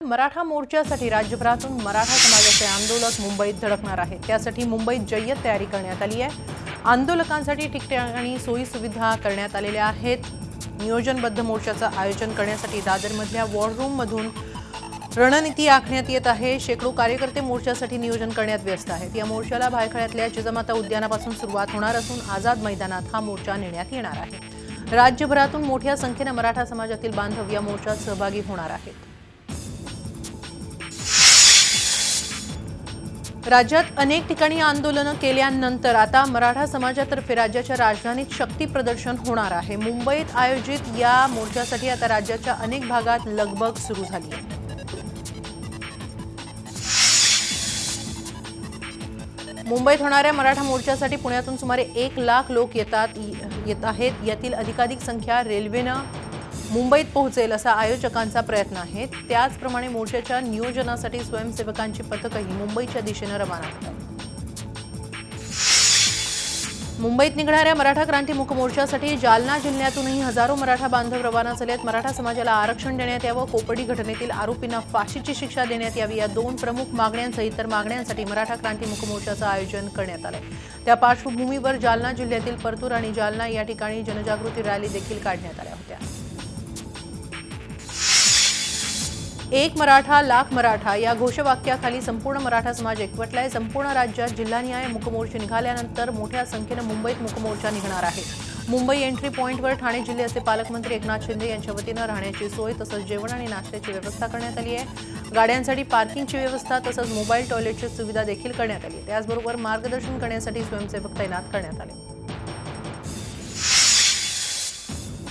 मराठा मोर्चासाठी राज्यभरातून मराठा समाजाचे आंदोलक मुंबईत धडकणार आहेत। त्यासाठी मुंबईत जय्यत तयारी करण्यात आली आहे। आंदोलकांसाठी ठिकठिकाणी सोयी सुविधा करण्यात आलेल्या आहेत। नियोजनबद्ध मोर्चाचं आयोजन करण्यासाठी दादरमधल्या वॉर रूममधून रणनीती आखण्यात येत आहे। शेकडो कार्यकर्ते मोर्चासाठी नियोजन करण्यात व्यस्त आहेत। या मोर्चाला भायखळ्यातल्या जिजामाता उद्यानापासून सुरुवात होणार असून आझाद मैदानात हा मोर्चा नेण्यात येणार आहे। राज्यभरातून मोठ्या संख्येने मराठा समाजातील बांधव या मोर्चात सहभागी होणार आहेत। राज्यात अनेक ठिकाणी आंदोलन केल्यानंतर आता मराठा समाजातर्फे राज्याच्या राजधानीत शक्ती प्रदर्शन होणार आहे। मुंबईत आयोजित या मोर्चासाठी आता राज्याच्या अनेक भागात लगबग सुरू झाली आहे। मुंबईत होणाऱ्या मराठा मोर्चासाठी पुण्यातून सुमारे 1 लाख लोक येत आहेत। यातील अधिकाधिक संख्या रेल्वेनं मुंबईत पोहोचेल असा आयोजकांचा प्रयत्न आहे। त्याचप्रमाणे मोर्चाच्या नियोजनासाठी स्वयंसेवकांची पथकही मुंबईच्या दिशेने रवाना होत आहेत। मुंबईत निघणाऱ्या मराठा क्रांती मूक मोर्चासाठी जालना जिल्ह्यातूनही हजारो मराठा बांधव रवाना झाले आहेत। मराठा समाजाला आरक्षण देण्यात यावं, कोपर्डी घटनेतील आरोपींना फाशीची शिक्षा देण्यात यावी या 2 प्रमुख मागण्यांसह इतर मागण्यांसाठी मराठा क्रांती मूक मोर्चाचं आयोजन करण्यात आलंय। त्या पार्श्वभूमीवर जालना जिल्ह्यातील परतूर आणि जालना या ठिकाणी जनजागृती रॅली देखील काढण्यात आल्या होत्या। एक मराठा लाख मराठा या घोषवाक्याखाली संपूर्ण मराठा समाज एकवटलाय। संपूर्ण राज्यात जिल्हानिहाय मूकमोर्चे निघाल्यानंतर मोठ्या संख्येने मुंबईत मूकमोर्चा निघणार आहे। मुंबई एंट्री पॉइंटवर ठाणे जिल्ह्याचे पालकमंत्री एकनाथ शिंदे यांच्या वतीनं राहण्याची सोय तसंच जेवण आणि नाश्त्याची व्यवस्था करण्यात आली आहे। गाड्यांसाठी पार्किंगची व्यवस्था तसंच मोबाईल टॉयलेटची सुविधा देखील करण्यात आली आहे। त्याचबरोबर मार्गदर्शन करण्यासाठी स्वयंसेवक तैनात करण्यात आले।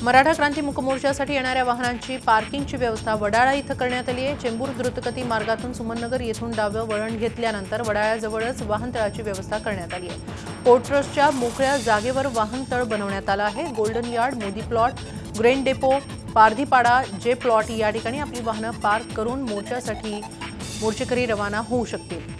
मराठा क्रांती मूक मोर्चासाठी येणाऱ्या वाहनांची पार्किंगची व्यवस्था वडाळा इथं करण्यात आली आहे। चेंबूर द्रुतगती मार्गातून सुमननगर येथून डावं वळण घेतल्यानंतर वडाळ्याजवळच वाहनतळाची व्यवस्था करण्यात आली आहे। पोर्ट ट्रस्टच्या मोकळ्या जागेवर वाहनतळ बनवण्यात आलं आहे। Golden yard, Modi plot, grain depot, Pardhipada, जे प्लॉट या ठिकाणी आपली वाहनं पार्क करून मोर्चेकरी रवाना होऊ शकतील।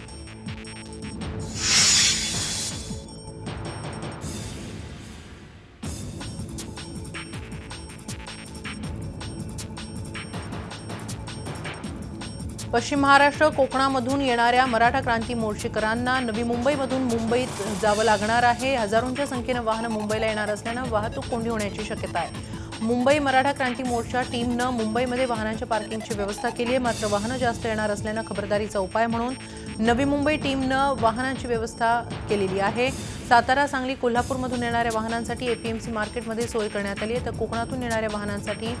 पश्चिम महाराष्ट्र कोकणामधून येणाऱ्या मराठा क्रांती मोर्चेकरांना नवी मुंबईमधून मुंबईत जावं लागणार आहे। हजारोंच्या संख्येने वाहनं मुंबईला येणार असल्यानं वाहतूक कोंडी होण्याची शक्यता आहे। मुंबई मराठा क्रांती मोर्चा टीमनं मुंबईमध्ये वाहनांच्या पार्किंगची व्यवस्था केली आहे। मात्र वाहनं जास्त येणार असल्यानं खबरदारीचा उपाय म्हणून नवी मुंबई टीमनं वाहनांची व्यवस्था केलेली आहे। सातारा, सांगली, कोल्हापूरमधून येणाऱ्या वाहनांसाठी एपीएमसी मार्केटमध्ये सोय करण्यात आली आहे। तर कोकणातून येणाऱ्या वाहनांसाठी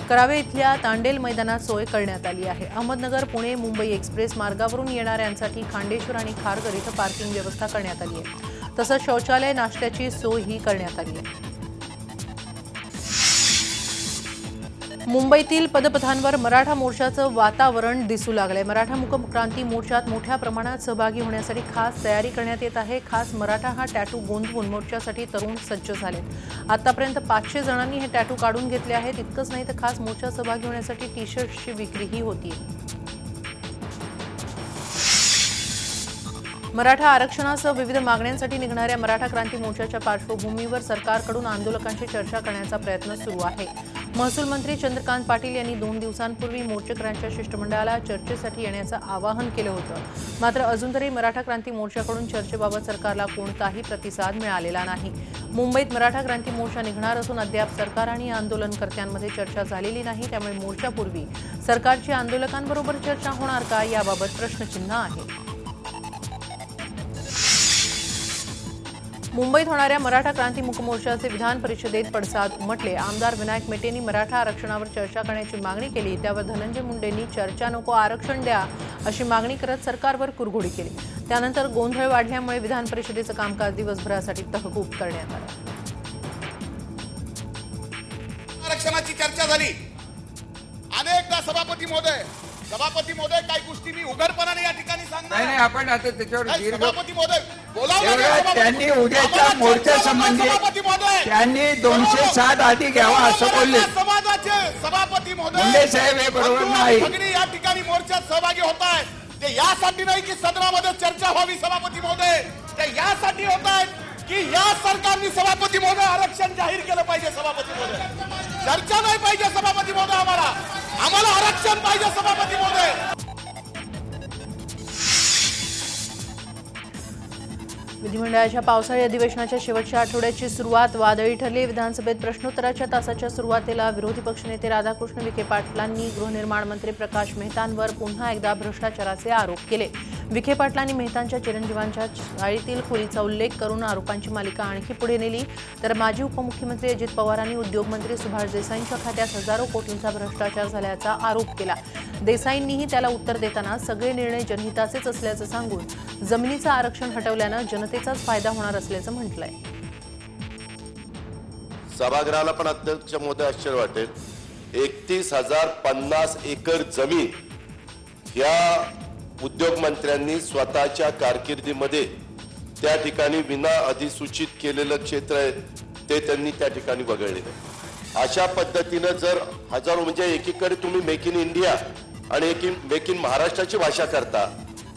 करावे इथल्या तांडेल मैदानात सोय करण्यात आली आहे। अहमदनगर, पुणे, मुंबई एक्सप्रेस मार्गावरून येणाऱ्यांसाठी खांडेश्वर आणि खारघर इथं पार्किंग व्यवस्था करण्यात आली आहे। तसंच शौचालय, नाश्त्याची सोयही करण्यात आली आहे। मुंबईतील पदपथांवर मराठा मोर्चाचं वातावरण दिसू लागलंय। मराठा मूक क्रांती मोर्चात मोठ्या प्रमाणात सहभागी होण्यासाठी खास तयारी करण्यात येत आहे। खास मराठा हा टॅटू गोंधवून मोर्चासाठी तरुण सज्ज झालेत। आतापर्यंत 500 जणांनी हे टॅटू काढून घेतले आहेत। इतकंच नाही तर खास मोर्चात सहभागी होण्यासाठी टी-शर्ट्सची विक्रीही होतीये। मराठा आरक्षणासह विविध मागण्यांसाठी निघणाऱ्या मराठा क्रांती मोर्चाच्या पार्श्वभूमीवर सरकारकडून आंदोलकांशी चर्चा करण्याचा प्रयत्न सुरू आहे। महसूल मंत्री चंद्रकांत पाटील यांनी 2 दिवसांपूर्वी मोर्चेकऱ्यांच्या शिष्टमंडळाला चर्चेसाठी येण्याचं आवाहन केलं होतं। मात्र अजून तरी मराठा क्रांती मोर्चाकडून चर्चेबाबत सरकारला कोणताही प्रतिसाद मिळालेला नाही। मुंबईत मराठा क्रांती मोर्चा निघणार असून अद्याप सरकार आणि आंदोलनकर्त्यांमध्ये चर्चा झालेली नाही। त्यामुळे मोर्चापूर्वी सरकारची आंदोलकांबरोबर चर्चा होणार का याबाबत प्रश्नचिन्ह आहे। मुंबईत होणाऱ्या मराठा क्रांती मूक मोर्चाचे विधान परिषदेत पडसाद उमटले। आमदार विनायक मेटेंनी मराठा आरक्षणावर चर्चा करण्याची मागणी केली। त्यावर धनंजय मुंडेंनी चर्चा नको, आरक्षण द्या अशी मागणी करत सरकारवर कुरघोडी केली। त्यानंतर गोंधळ वाढल्यामुळे विधान परिषदेचं कामकाज दिवसभरासाठी तहकूब करण्यात आलं। आरक्षणाची चर्चा झाली अनेकदा। सभापती महोदय काही गोष्टी मी उघडपणाने या ठिकाणी सांगणार नाही आपण आता त्याच्यावर सभापती महोदय त्यांनी उद्याच्या मोर्चा संबंधी त्यांनी 207 आधी घ्यावा असं बोलले समाजाचे सभापती महोदय मुंडे साहेब हे बरोबर नाही। या ठिकाणी मोर्चात सहभागी होत आहेत ते यासाठी नाही की सदनामध्ये चर्चा व्हावी सभापती महोदय, ते यासाठी होत आहेत की या सरकारने सभापती महोदय आरक्षण जाहीर केलं पाहिजे। सभापती महोदय चर्चा नाही पाहिजे सभापती महोदय आम्हाला आम्हाला आरक्षण पाहिजे सभापती महोदय. विधिमंडळाच्या पावसाळी अधिवेशनाच्या शेवटच्या आठवड्याची सुरुवात वादळी ठरली. विधानसभेत प्रश्नोत्तराच्या तासाच्या सुरुवातीला विरोधी पक्षनेते राधाकृष्ण विखे पाटलांनी गृहनिर्माण मंत्री प्रकाश मेहतांवर पुन्हा एकदा भ्रष्टाचाराचे आरोप केले. विखे पाटलांनी मेहतांच्या चिरंजीवांच्या चाळीतील खोलीचा उल्लेख करून आरोपांची मालिका आणखी पुढे नेली. तर माजी उपमुख्यमंत्री अजित पवारांनी उद्योगमंत्री सुभाष देसाईंच्या खात्यात हजारो कोटींचा भ्रष्टाचार झाल्याचा आरोप केला. देसाईंनीही त्याला उत्तर देताना सगळे निर्णय जनहिताचेच असल्याचं सांगून जमिनीचं आरक्षण हटवल्यानं जनतेचाच फायदा होणार असल्याचं म्हटलंय. सभागृहाला पण अध्यक्ष महोदय आश्चर्य वाटेल, 31,050 एकर जमीन या उद्योग मंत्र्यांनी स्वतःच्या कारकिर्दीमध्ये त्या ठिकाणी विना अधिसूचित केलेलं क्षेत्र आहे ते त्यांनी त्या ठिकाणी वगळलेलं. अशा पद्धतीनं जर हजारो म्हणजे एकीकडे तुम्ही मेक इन इंडिया आणि मेक इन महाराष्ट्राची भाषा करता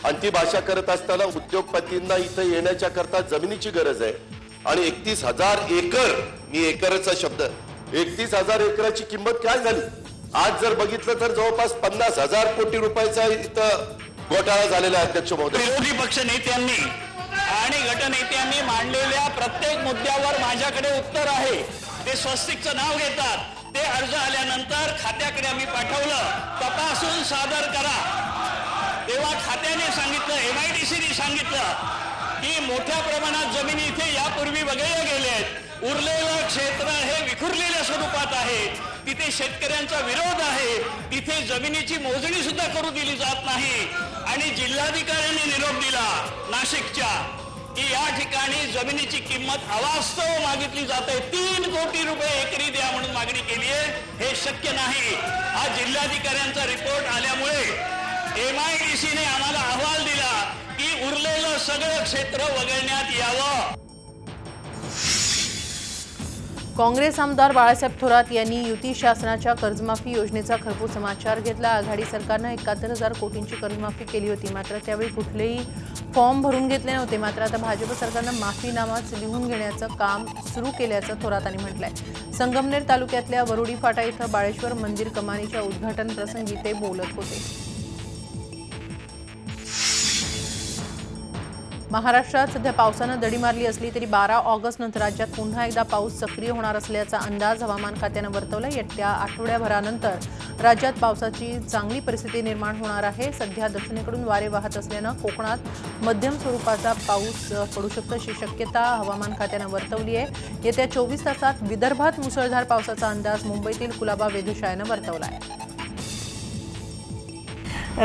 आणि ती भाषा करत असताना उद्योगपतींना इथं येण्याच्या करता जमिनीची गरज आहे आणि 31,000 एकर, मी एकरचा शब्द, 31,000 एकराची किंमत काय झाली आज जर बघितलं तर जवळपास 50,000 कोटी रुपयाचा इथं घोटाळा झालेला आहे. अध्यक्ष महोदय, विरोधी पक्ष नेत्यांनी आणि गटनेत्यांनी मांडलेल्या प्रत्येक मुद्द्यावर माझ्याकडे उत्तर आहे. ते स्वस्तिकचं नाव घेतात, ते अर्ज आल्यानंतर खात्याकडे आम्ही पाठवलं, तपासून सादर करा. तेव्हा खात्याने सांगितलं, MIDCने सांगितलं की मोठ्या प्रमाणात जमिनी इथे यापूर्वी वगळल्या गेलेत, उरलेलं क्षेत्र हे विखुरलेल्या स्वरूपात आहे, तिथे शेतकऱ्यांचा विरोध आहे, तिथे जमिनीची मोजणी सुद्धा करू दिली जात नाही. आणि जिल्हाधिकाऱ्यांनी निरोप दिला नाशिकच्या की या ठिकाणी जमिनीची किंमत अवास्तव मागितली जाते, 3 कोटी रुपये एकरी द्या म्हणून मागणी केली आहे. हे शक्य नाही. हा जिल्हाधिकाऱ्यांचा रिपोर्ट आल्यामुळे MIDCने आम्हाला अहवाल दिला की उरलेलं सगळं क्षेत्र वगळण्यात यावं. काँग्रेस आमदार बाळासाहेब थोरात यांनी युती शासनाच्या कर्जमाफी योजनेचा खरपूस समाचार घेतला. आघाडी सरकारनं 71,000 कोटींची कर्जमाफी केली होती, मात्र त्यावेळी कुठलेही फॉर्म भरून घेतले नव्हते. मात्र आता भाजप सरकारनं माफीनामाच लिहून घेण्याचं काम सुरू केल्याचं थोरातांनी म्हटलंय. संगमनेर तालुक्यातल्या वरुडी फाटा इथं बाळेश्वर मंदिर कमानीच्या उद्घाटन प्रसंगी ते बोलत होते. महाराष्ट्रात सध्या पावसानं दडी मारली असली तरी 12 ऑगस्ट नंतर राज्यात पुन्हा एकदा पाऊस सक्रिय होणार असल्याचा अंदाज हवामान खात्यानं वर्तवला. येत्या आठवड्याभरानंतर राज्यात पावसाची चांगली परिस्थिती निर्माण होणार आहे. सध्या दक्षिणेकडून वारे वाहत असल्यानं कोकणात मध्यम स्वरूपाचा पाऊस पडू शकतो अशी शक्यता हवामान खात्यानं वर्तवली आहे. येत्या 24 तासात विदर्भात मुसळधार पावसाचा अंदाज मुंबईतील कुलाबा वेधशाळेनं वर्तवला आहे.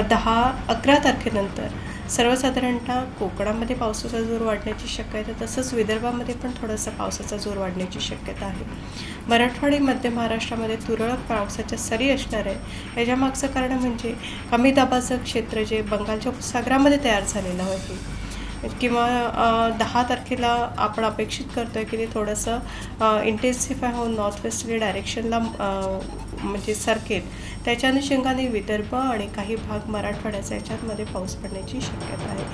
10-11 तारखेनंतर सर्वसाधारणतः कोकणामध्ये पावसाचा जोर वाढण्याची शक्यता, तसंच विदर्भामध्ये पण थोडासा पावसाचा जोर वाढण्याची शक्यता आहे. मराठवाडा मध्य महाराष्ट्रामध्ये तुरळक पावसाच्या सरी असणार आहे. याच्यामागचं कारण म्हणजे कमी दाबाचं क्षेत्र जे बंगालच्या उपसागरामध्ये तयार झालेलं आहे किंवा 10 तारखेला आपण अपेक्षित करतो आहे की ते थोडंसं इंटेन्सिफाय होऊन नॉर्थ वेस्टर्ली डायरेक्शनला म्हणजे सरकेल. त्याच्या अनुषंगाने विदर्भ आणि काही भाग मराठवाड्याचा याच्यामध्ये पाऊस पडण्याची शक्यता आहे.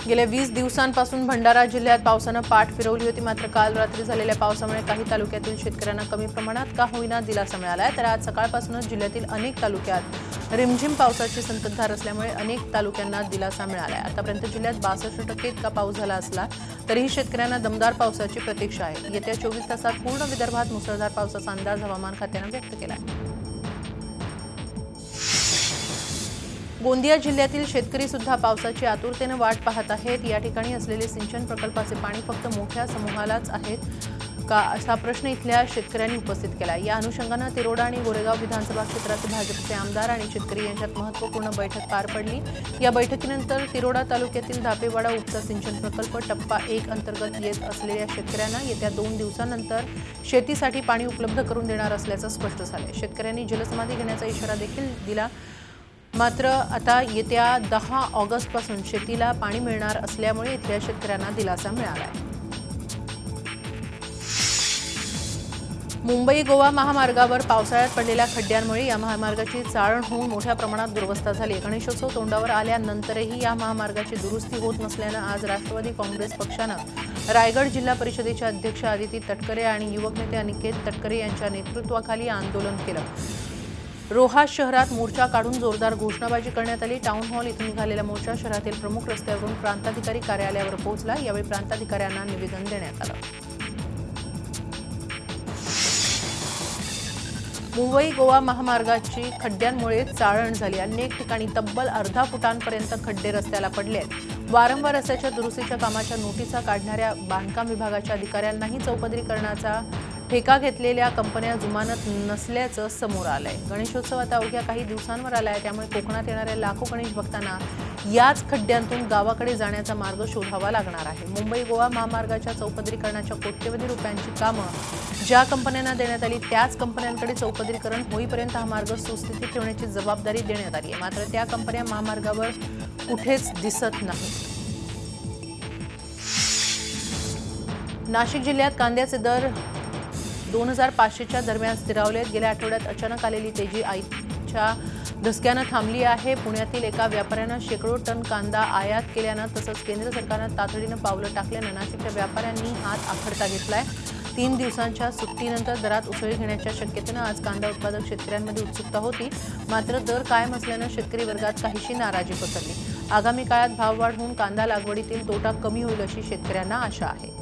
गेल्या 20 दिवसांपासून भंडारा जिल्ह्यात पावसानं पाठ फिरवली होती. मात्र काल रात्री झालेल्या पावसामुळे काही तालुक्यातील शेतकऱ्यांना कमी प्रमाणात का होईना दिलासा मिळाला आहे. तर आज सकाळपासूनच जिल्ह्यातील अनेक तालुक्यात रिमझिम पावसाची संततधार असल्यामुळे अनेक तालुक्यांना दिलासा मिळाला आहे. आतापर्यंत जिल्ह्यात 62% इतका पाऊस झाला असला तरीही शेतकऱ्यांना दमदार पावसाची प्रतीक्षा आहे. येत्या 24 तासात पूर्ण विदर्भात मुसळधार पावसाचा अंदाज हवामान खात्यानं व्यक्त केला आहे. गोंदिया जिल्ह्यातील शेतकरी सुद्धा पावसाची आतुरतेनं वाट पाहत आहेत. या ठिकाणी असलेले सिंचन प्रकल्पाचे पाणी फक्त मोठ्या समूहालाच आहेत का असा प्रश्न इथल्या शेतकऱ्यांनी उपस्थित केला. या अनुषंगानं तिरोडा आणि गोरेगाव विधानसभा क्षेत्राचे भाजपचे आमदार आणि शेतकरी यांच्यात महत्त्वपूर्ण बैठक पार पडली. या बैठकीनंतर तिरोडा तालुक्यातील धापेवाडा उपसा सिंचन प्रकल्प टप्पा 1 अंतर्गत येत असलेल्या शेतकऱ्यांना येत्या 2 दिवसांनंतर शेतीसाठी पाणी उपलब्ध करून देणार असल्याचं स्पष्ट झालंय. शेतकऱ्यांनी जलसमाधी घेण्याचा इशारा देखील दिला. मात्र आता येत्या 10 ऑगस्टपासून शेतीला पाणी मिळणार असल्यामुळे इथल्या शेतकऱ्यांना दिलासा मिळाला आहे. मुंबई गोवा महामार्गावर पावसाळ्यात पडलेल्या खड्ड्यांमुळे या महामार्गाची चाळण होऊन मोठ्या प्रमाणात दुरवस्था झाली. गणेशोत्सव तोंडावर आल्यानंतरही या महामार्गाची दुरुस्ती होत नसल्यानं आज राष्ट्रवादी काँग्रेस पक्षानं रायगड जिल्हा परिषदेचे अध्यक्ष आदिती तटकरे आणि युवक नेते अनिकेत तटकरे यांच्या नेतृत्वाखाली आंदोलन केलं। रोहा शहरात मोर्चा काढून जोरदार घोषणाबाजी करण्यात आली। टाउन हॉल इथून निघालेला मोर्चा शहरातील प्रमुख रस्त्यावरून प्रांताधिकारी कार्यालयावर पोहोचला। यावेळी प्रांताधिकाऱ्यांना निवेदन देण्यात आलं। मुंबई गोवा महामार्गाची खड्ड्यांमुळे चाळण झाली। अनेक ठिकाणी तब्बल अर्धा फुटांपर्यंत खड्डे रस्त्याला पडले आहेत। वारंवार रस्त्याच्या दुरुस्तीच्या कामाच्या नोटिसा काढणाऱ्या बांधकाम विभागाच्या अधिकाऱ्यांनाही चौपदरीकरणाचा ठेका घेतलेल्या कंपन्या जुमानत नसल्याचं समोर आलंय। गणेशोत्सव आता अवघ्या काही दिवसांवर आलाय, त्यामुळे कोकणात येणाऱ्या लाखो गणेश भक्तांना याच खड्ड्यांतून गावाकडे जाण्याचा मार्ग शोधावा लागणार आहे। मुंबई गोवा महामार्गाच्या चौपदरीकरणाच्या कोट्यवधी रुपयांची कामं ज्या कंपन्यांना देण्यात आली त्याच कंपन्यांकडे चौपदरीकरण होईपर्यंत हा मार्ग सुस्थितीत ठेवण्याची जबाबदारी देण्यात आली आहे। मात्र त्या कंपन्या महामार्गावर कुठेच दिसत नाहीत। नाशिक जिल्ह्यात कांद्याचे दर 2500च्या दरम्यान स्थिरावले आहेत। गेल्या आठवड्यात अचानक आलेली तेजी आईच्या धसक्यानं थांबली आहे। पुण्यातील एका व्यापाऱ्यानं शेकडो टन कांदा आयात केल्यानं तसंच केंद्र सरकारनं तातडीनं पावलं टाकल्यानं नाशिकच्या व्यापाऱ्यांनी हात आखडता घेतलाय। 3 दिवसांच्या सुट्टीनंतर दरात उसळी घेण्याच्या शक्यतेनं आज कांदा उत्पादक शेतकऱ्यांमध्ये उत्सुकता होती। मात्र दर कायम असल्यानं शेतकरी वर्गात काहीशी नाराजी पसरली। आगामी काळात भाववाढ होऊन कांदा लागवडीतील तोटा कमी होईल अशी शेतकऱ्यांना आशा आहे।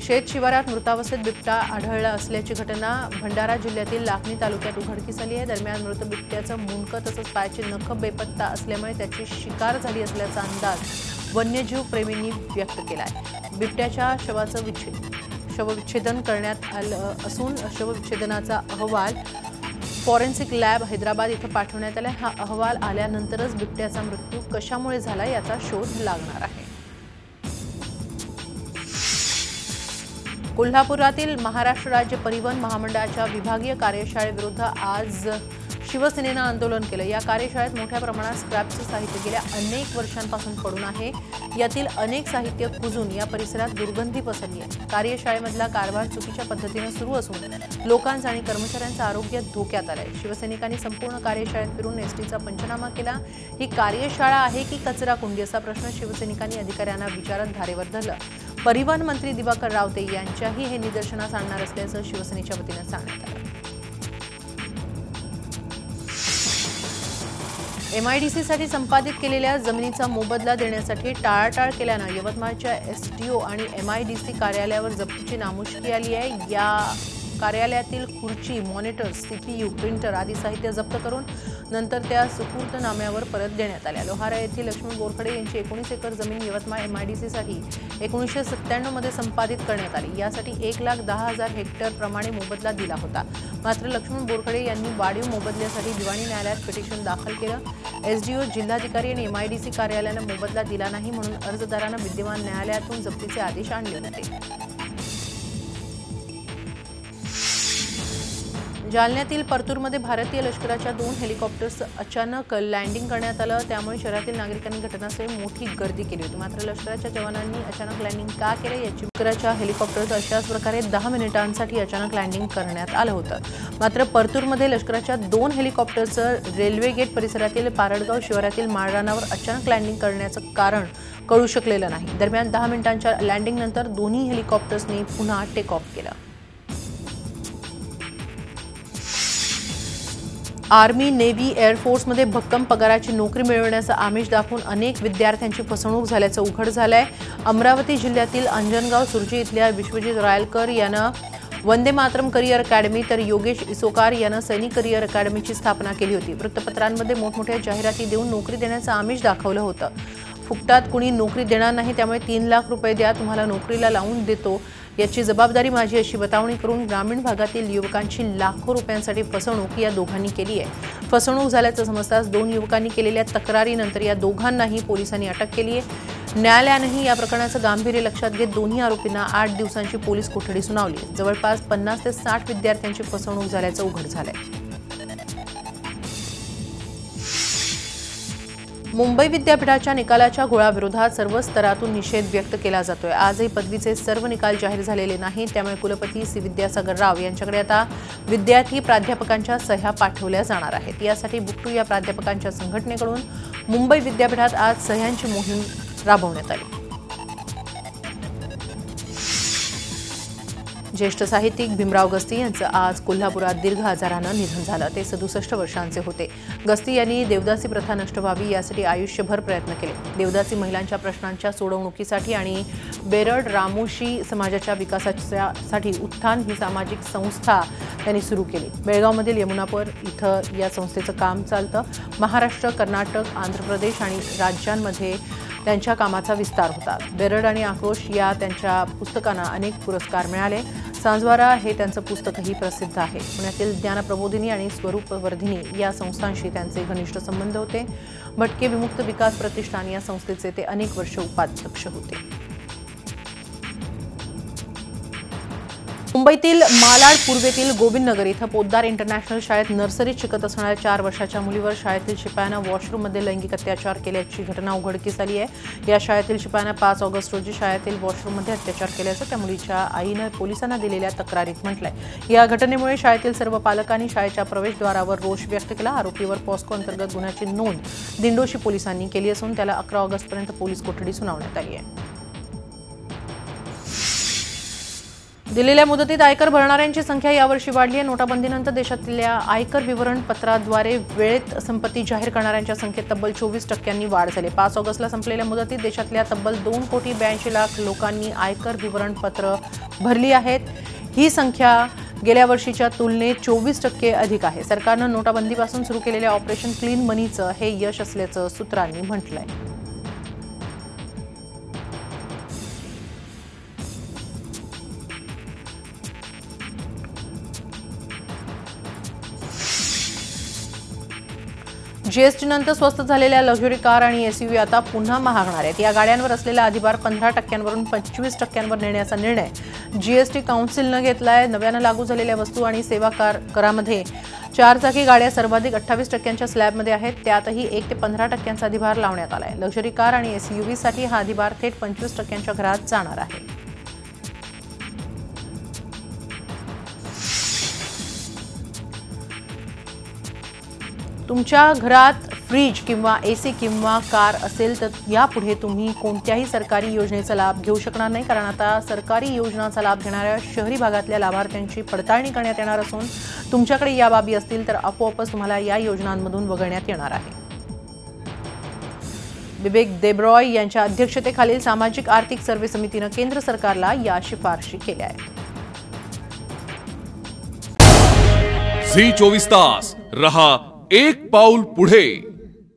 शेत शिवारात मृतावस्थेत बिबटा आढळला असल्याची घटना भंडारा जिल्ह्यातील लाखनी तालुक्यात उघडकीस आली आहे। दरम्यान मृत बिबट्याचं मुंडकं तसंच पायाची नखं बेपत्ता असल्यामुळे त्याची शिकार झाली असल्याचा अंदाज वन्यजीव प्रेमींनी व्यक्त केलाय। बिबट्याच्या शवविच्छेदन करण्यात आलं असून शवविच्छेदनाचा अहवाल फॉरेन्सिक लॅब हैदराबाद इथं पाठवण्यात आला। हा अहवाल आल्यानंतरच बिबट्याचा मृत्यू कशामुळे झाला याचा शोध लागणार आहे। कोल्हापुरातील महाराष्ट्र राज्य परिवहन महामंडळाच्या विभागीय कार्यशाळेविरुद्ध आज शिवसेनेनं आंदोलन केलं। या कार्यशाळेत मोठ्या प्रमाणात स्क्रॅपचं साहित्य गेल्या अनेक वर्षांपासून पडून आहे। यातील अनेक साहित्य कुजून या परिसरात दुर्गंधी पसरली आहे। कार्यशाळेमधला कारभार चुकीच्या पद्धतीनं सुरू असून लोकांचं आणि कर्मचाऱ्यांचं आरोग्य धोक्यात आलंय। शिवसैनिकांनी संपूर्ण कार्यशाळेत फिरून एसटीचा पंचनामा केला। ही कार्यशाळा आहे की कचरा कुंडी असा प्रश्न शिवसैनिकांनी अधिकाऱ्यांना विचारत धारेवर धरलं। परिवहन मंत्री दिवाकर रावते यांच्याही हे निदर्शनास आणणार असल्याचं शिवसेनेच्या वतीनं सांगण्यात आलं। MIDCसाठी संपादित केलेल्या जमिनीचा मोबदला देण्यासाठी टाळाटाळ केल्यानं यवतमाळच्या SDO आणि MIDC कार्यालयावर जप्तीची नामुष्की आली आहे। या कार्यालयातील खुर्ची, मॉनिटर, CPU, प्रिंटर आदी साहित्य जप्त करून नंतर त्या सुपूर्द नाम्यावर परत देण्यात आल्या। लोहारा येथील लक्ष्मण बोरखडे यांची 19 एकर जमीन यवतमाळ MIDCसाठी 1997 मध्ये संपादित करण्यात आली। यासाठी 1,10,000 हेक्टर प्रमाणे मोबदला दिला होता। मात्र लक्ष्मण बोरखडे यांनी वाढीव मोबदल्यासाठी दिवाणी न्यायालयात पिटिशन दाखल केलं। SDO, जिल्हाधिकारी आणि MIDC कार्यालयानं मोबदला दिला नाही म्हणून अर्जदारानं विद्यमान न्यायालयातून जप्तीचे आदेश आणले होते। जालन्यातील परतूरमध्ये भारतीय लष्कराच्या 2 हेलिकॉप्टर्स अचानक लँडिंग करण्यात आलं। त्यामुळे शहरातील नागरिकांनी घटनास्थळी मोठी गर्दी केली होती। मात्र लष्कराच्या जवानांनी अचानक लँडिंग का केलं याची लष्कराच्या हेलिकॉप्टर्स अशाच प्रकारे 10 मिनिटांसाठी अचानक लँडिंग करण्यात आलं होतं। मात्र परतूरमध्ये लष्कराच्या 2 हेलिकॉप्टर्सचं रेल्वे गेट परिसरातील पारडगाव शिवारातील माळरानावर अचानक लँडिंग करण्याचं कारण कळू शकलेलं नाही। दरम्यान 10 मिनिटांच्या लँडिंगनंतर दोन्ही हेलिकॉप्टर्सनी पुन्हा टेक ऑफ केलं। आर्मी, नेव्ही, एअरफोर्समध्ये भक्कम पगाराची नोकरी मिळवण्याचं आमिष दाखवून अनेक विद्यार्थ्यांची फसवणूक झाल्याचं उघड झालंय। अमरावती जिल्ह्यातील अंजनगाव सुर्जी इथल्या विश्वजित रायलकर यानं वंदे मातरम करिअर अकॅडमी तर योगेश इसोकार यानं सैनिक करिअर अकॅडमीची स्थापना केली होती। वृत्तपत्रांमध्ये मोठमोठ्या जाहिराती देऊन नोकरी देण्याचं आमिष दाखवलं होतं। फुकटात कुणी नोकरी देणार नाही, त्यामुळे 3 लाख रुपये द्या, तुम्हाला नोकरीला लावून देतो, याची जबाबदारी माझी अशी बतावणी करून ग्रामीण भागातील युवकांची लाखो रुपयांसाठी फसवणूक या दोघांनी केली आहे। फसवणूक झाल्याचं समजताच 2 युवकांनी केलेल्या तक्रारीनंतर या दोघांनाही पोलिसांनी अटक केली आहे। न्यायालयानंही या प्रकरणाचं गांभीर्य लक्षात घेत दोन्ही आरोपींना 8 दिवसांची पोलीस कोठडी सुनावली। जवळपास 50 ते 60 विद्यार्थ्यांची फसवणूक झाल्याचं उघड झालंय। मुंबई विद्यापीठाच्या निकालाच्या घोळाविरोधात सर्व स्तरातून निषेध व्यक्त केला जातोय। आजही पदवीचे सर्व निकाल जाहीर झालेले नाहीत, त्यामुळे कुलपती C. विद्यासागर राव यांच्याकडे आता विद्यार्थी प्राध्यापकांच्या सह्या पाठवल्या जाणार आहेत। यासाठी बुकटू या प्राध्यापकांच्या संघटनेकडून मुंबई विद्यापीठात आज सह्यांची मोहीम राबवण्यात आली. ज्येष्ठ साहित्यिक भीमराव गस्ती यांचं आज कोल्हापुरात दीर्घ आजारानं निधन झालं. ते 67 वर्षांचे होते. गस्ती यांनी देवदासी प्रथा नष्ट व्हावी यासाठी आयुष्यभर प्रयत्न केले. देवदासी महिलांच्या प्रश्नांच्या सोडवणुकीसाठी आणि बेरड रामोशी समाजाच्या विकासासाठी उत्थान ही सामाजिक संस्था त्यांनी सुरू केली. बेळगावमधील यमुनापूर इथं या संस्थेचं काम चालतं. महाराष्ट्र, कर्नाटक, आंध्र प्रदेश आणि राज्यांमध्ये त्यांच्या कामाचा विस्तार होता. बेरड आणि आक्रोश या त्यांच्या पुस्तकांना अनेक पुरस्कार मिळाले. सांजवारा हे त्यांचं पुस्तकही प्रसिद्ध आहे. पुण्यातील ज्ञानप्रबोधिनी आणि स्वरूपवर्धिनी या संस्थांशी त्यांचे घनिष्ठ संबंध होते. भटके विमुक्त विकास प्रतिष्ठान या संस्थेचे ते अनेक वर्ष उपाध्यक्ष होते. मुंबईतील मालाड पूर्वेतील गोविंदनगर इथं पोद्दार इंटरनॅशनल शाळेत नर्सरीत शिकत असणाऱ्या 4 वर्षाच्या मुलीवर शाळेतील शिपायानं वॉशरूममध्ये लैंगिक अत्याचार केल्याची घटना उघडकीस आली आहे. या शाळेतील शिपायानं 5 ऑगस्ट रोजी शाळेतील वॉशरूममध्ये अत्याचार केल्याचं त्या मुलीच्या आईनं पोलिसांना दिलेल्या तक्रारीत म्हटलंय. या घटनेमुळे शाळेतील सर्व पालकांनी शाळेच्या प्रवेशद्वारावर रोष व्यक्त केला. आरोपीवर पॉस्को अंतर्गत गुन्ह्याची नोंद दिंडोशी पोलिसांनी केली असून त्याला 11 ऑगस्टपर्यंत पोलीस कोठडी सुनावण्यात आली आहे. दिलेल्या मुदतीत आयकर भरणाऱ्यांची संख्या यावर्षी वाढली आहे. नोटाबंदीनंतर देशातल्या आयकर विवरणपत्राद्वारे वेळेत संपत्ती जाहीर करणाऱ्यांच्या संख्येत तब्बल 24% वाढ झाली. 5 ऑगस्टला संपलेल्या मुदतीत देशातल्या तब्बल 2,82,00,000 लोकांनी आयकर विवरणपत्र भरली आहेत. ही संख्या गेल्या वर्षीच्या तुलनेत 24% अधिक आहे. सरकारनं नोटाबंदीपासून सुरू केलेल्या ऑपरेशन क्लीन मनीचं हे यश असल्याचं सूत्रांनी म्हटलंय. जीएसटी नंतर स्वस्त झालेल्या लक्झरी कार आणि एसयूव्ही आता पुन्हा महागणार आहेत. या गाड्यांवर असलेला अधिभार 15%वरून 25%वर नेण्याचा निर्णय जीएसटी काउन्सिलनं घेतलाय. नव्यानं लागू झालेल्या वस्तू आणि सेवा करामध्ये 4 चाकी गाड्या सर्वाधिक 28%च्या स्लॅबमध्ये आहेत. त्यातही 1 ते 15%चा अधिभार लावण्यात आलाय. लक्झरी कार आणि एसयूव्हीसाठी हा अधिभार थेट 25%च्या घरात जाणार आहे. तुमच्या घरात फ्रीज किंवा एसी किंवा कार असेल तर यापुढे तुम्ही कोणत्याही सरकारी योजनेचा लाभ घेऊ शकणार नाही. कारण आता सरकारी योजनांचा लाभ घेणाऱ्या शहरी भागातल्या लाभार्थ्यांची पडताळणी करण्यात येणार असून तुमच्याकडे या बाबी असतील तर आपोआपच तुम्हाला या योजनांमधून वगळण्यात येणार आहे. बिबेक देब्रॉय यांच्या अध्यक्षतेखालील सामाजिक आर्थिक सर्व्हे समितीनं केंद्र सरकारला या शिफारशी केल्या आहेत. झी 24 तास रहा एक पाऊल पुढे.